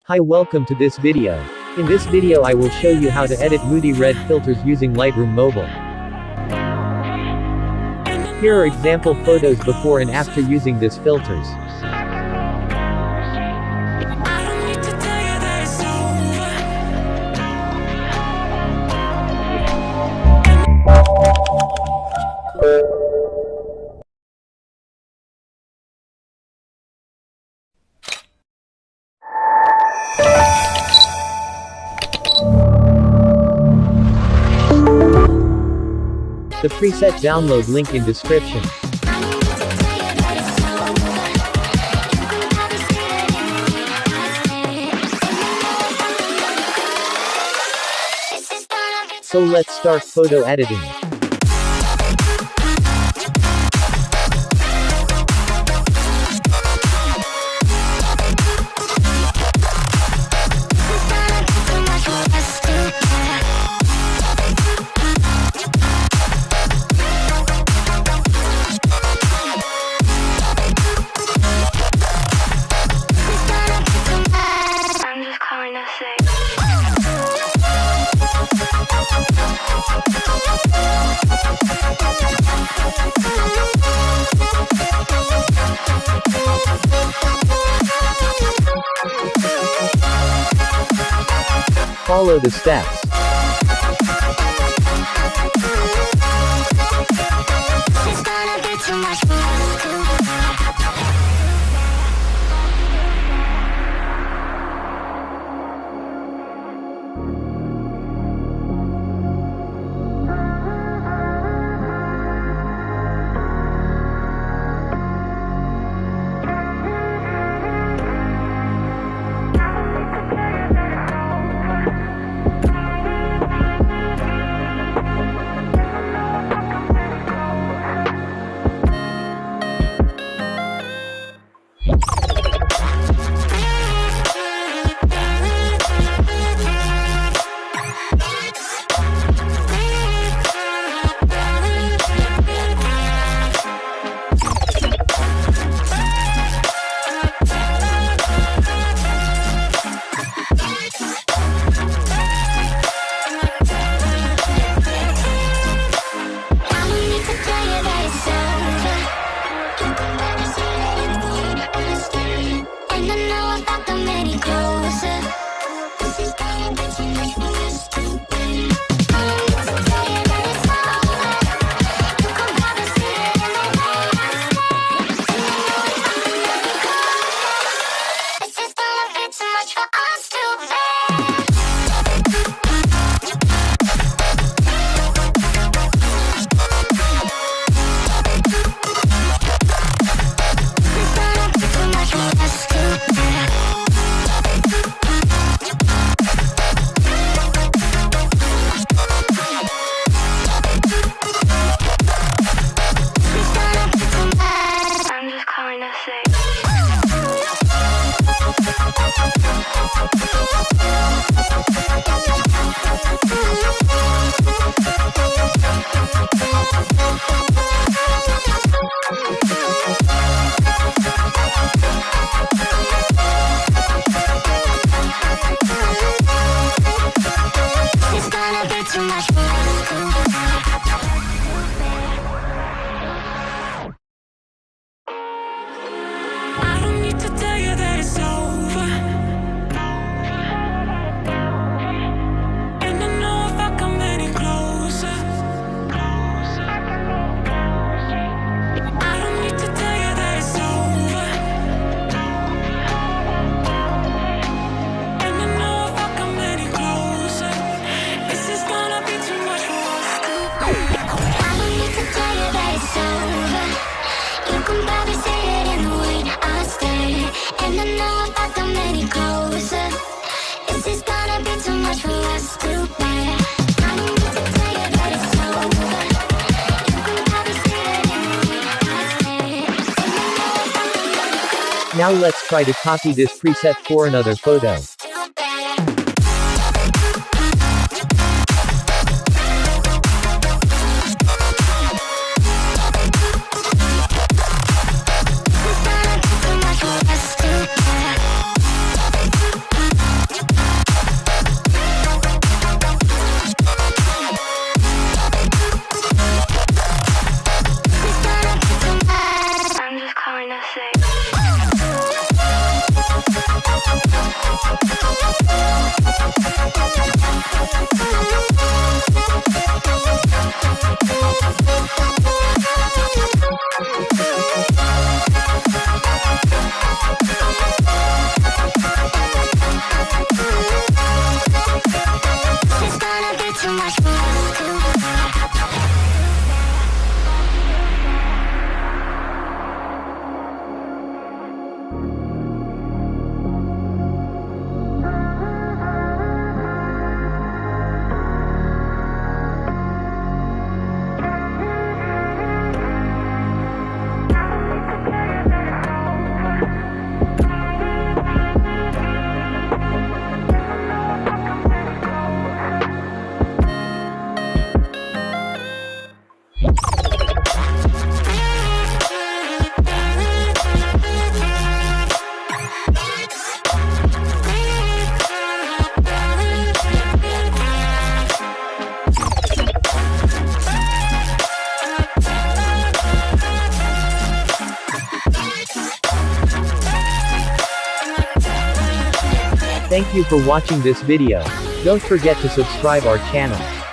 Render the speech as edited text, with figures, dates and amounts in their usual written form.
Hi, welcome to this video. In this video I will show you how to edit Moody Red filters using Lightroom Mobile. Here are example photos before and after using these filters. The preset download link in description. So let's start photo editing. Follow the steps. Now let's try to copy this preset for another photo. It's gonna be too much for you. Thank you for watching this video. Don't forget to subscribe our channel.